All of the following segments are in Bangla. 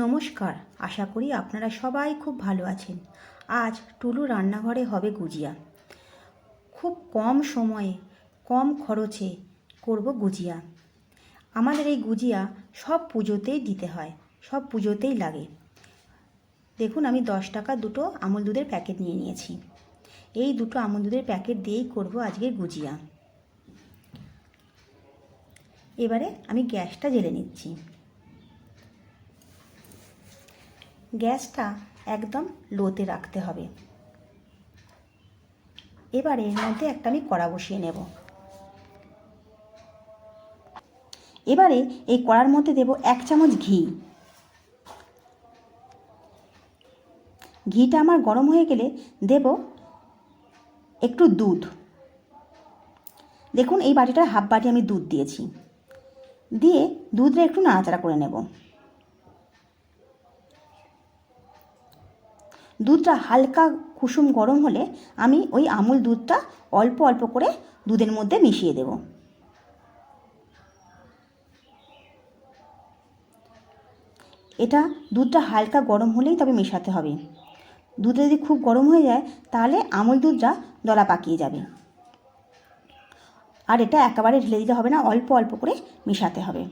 নমস্কার, আশা করি আপনারা সবাই খুব ভালো আছেন। আজ টুলু রান্নাঘরে হবে গুজিয়া। খুব কম সময়ে কম খরচে করব গুজিয়া। আমাদের এই গুজিয়া সব পুজোতেই দিতে হয়, সব পুজোতেই লাগে। দেখুন, আমি 10 টাকা দুটো আমুল দুধের প্যাকেট নিয়ে নিয়েছি। এই দুটো আমুল দুধের প্যাকেট দিয়েই করব আজকের গুজিয়া। এবারে আমি গ্যাসটা জ্বেলে নিচ্ছি। গ্যাসটা একদম লোতে রাখতে হবে। এবারে এর মধ্যে একটা আমি কড়া বসিয়ে নেব। এবারে এই কড়ার মধ্যে দেব 1 চামচ ঘি। ঘিটা আমার গরম হয়ে গেলে দেব একটু দুধ। দেখুন, এই বাটিটার হাফ বাটি আমি দুধ দিয়েছি। দিয়ে দুধটা একটু নাড়াচাড়া করে নেব। দুধটা হালকা কুসুম গরম হলে আমি ওই আমুল দুধটা অল্প অল্প করে দুধের মধ্যে মিশিয়ে দেব। এটা দুধটা হালকা গরম হলেই তবে মেশাতে হবে। দুধটা যদি খুব গরম হয়ে যায় তাহলে আমুল দুধটা দলা পাকিয়ে যাবে। আর এটা একেবারে ঢেলে দিতে হবে না, অল্প অল্প করে মেশাতে হবে।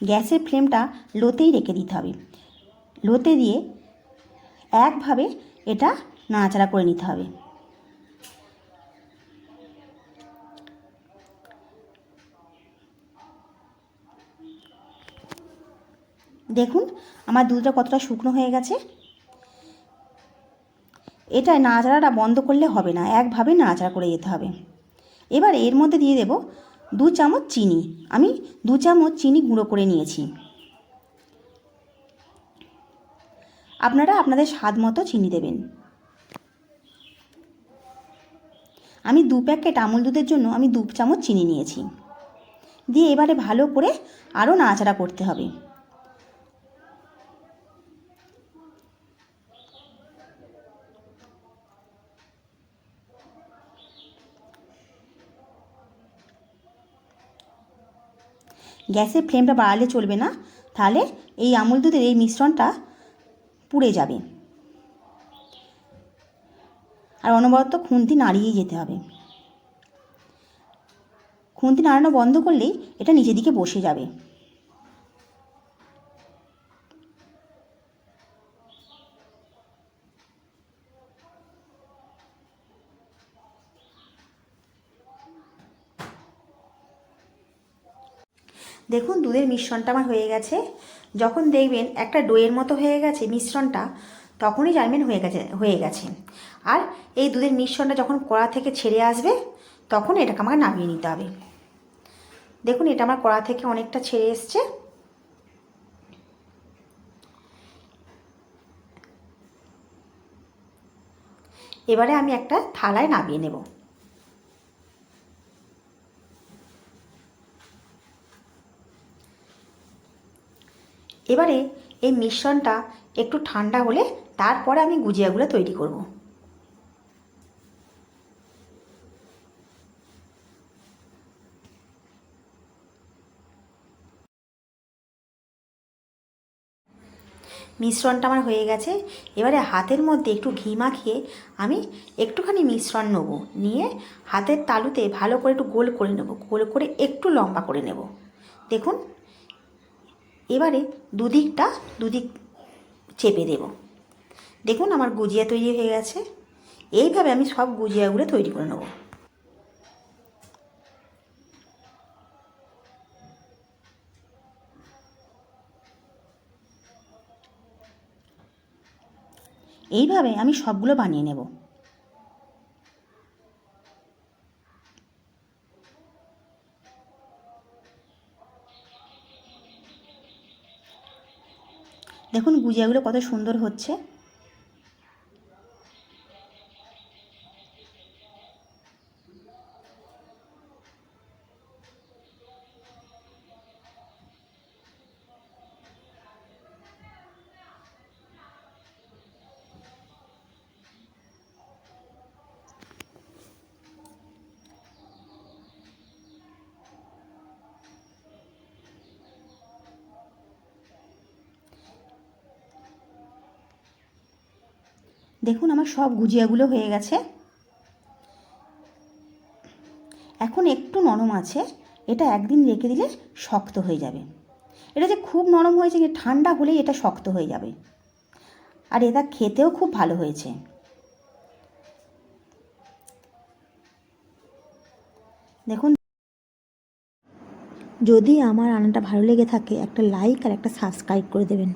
গ্যাসের ফ্লেমটা লোতেই রেখে দিতে হবে। লোতে দিয়ে একভাবে এটা নাড়াচাড়া করে নিতে হবে। দেখুন, আমার দুধটা কতটা শুকনো হয়ে গেছে। এটা নাড়াচাড়াটা বন্ধ করলে হবে না, একভাবে নাড়াচাড়া করে যেতে হবে। এবার এর মধ্যে দিয়ে দেব 2 চামচ চিনি। আমি 2 চামচ চিনি গুঁড়ো করে নিয়েছি। আপনারা আপনাদের স্বাদ মতো চিনি দেবেন। আমি 2 প্যাকেট আমুল দুধের জন্য আমি 2 চামচ চিনি নিয়েছি। দিয়ে এবারে ভালো করে আরও নাড়াচাড়া করতে হবে। গ্যাসের ফ্লেমটা বাড়ালে চলবে না, তাহলে এই আমুল দুধের এই মিশ্রণটা পুড়ে যাবে। আর অনবরত খুন্তি নাড়িয়েই যেতে হবে। খুন্তি নাড়ানো বন্ধ করলেই এটা নিচের দিকে বসে যাবে। দেখুন, দুধের মিশ্রণটা আমার হয়ে গেছে। যখন দেখবেন একটা ডোয়ের মতো হয়ে গেছে মিশ্রণটা, তখনই জানবেন হয়ে গেছে। আর এই দুধের মিশ্রণটা যখন কড়া থেকে ছেড়ে আসবে তখন এটাকে আমাকে নামিয়ে নিতে হবে। দেখুন, এটা আমার কড়া থেকে অনেকটা ছেড়ে এসছে। এবারে আমি একটা থালায় নামিয়ে নেব। এবারে এই মিশ্রণটা একটু ঠান্ডা হলে তারপরে আমি গুজিয়াগুলো তৈরি করব। মিশ্রণটা আমার হয়ে গেছে। এবারে হাতের মধ্যে একটু ঘি মাখিয়ে আমি একটুখানি মিশ্রণ নেব, নিয়ে হাতের তালুতে ভালো করে একটু গোল করে নেব, গোল করে একটু লম্বা করে নেব। দেখুন, এবারে দুদিক চেপে দেব। দেখুন, আমার গুজিয়া তৈরি হয়ে গেছে। এইভাবে আমি সব গুজিয়াগুলো তৈরি করে নেব। এইভাবে আমি সবগুলো বানিয়ে নেব। দেখুন, গুজিয়াগুলো কত সুন্দর হচ্ছে। দেখুন আমার সব গুজিয়াগুলো হয়ে গেছে। এখন একটু নরম আছে, এটা একদিন রেখে দিলে শক্ত হয়ে যাবে। এটা যে খুব নরম হয়েছে, ঠান্ডা হলেই এটা শক্ত হয়ে যাবে। আর এটা খেতেও খুব ভালো হয়েছে। দেখুন, যদি আমার রান্নাটা ভালো লেগে থাকে একটা লাইক আর একটা সাবস্ক্রাইব করে দেবেন।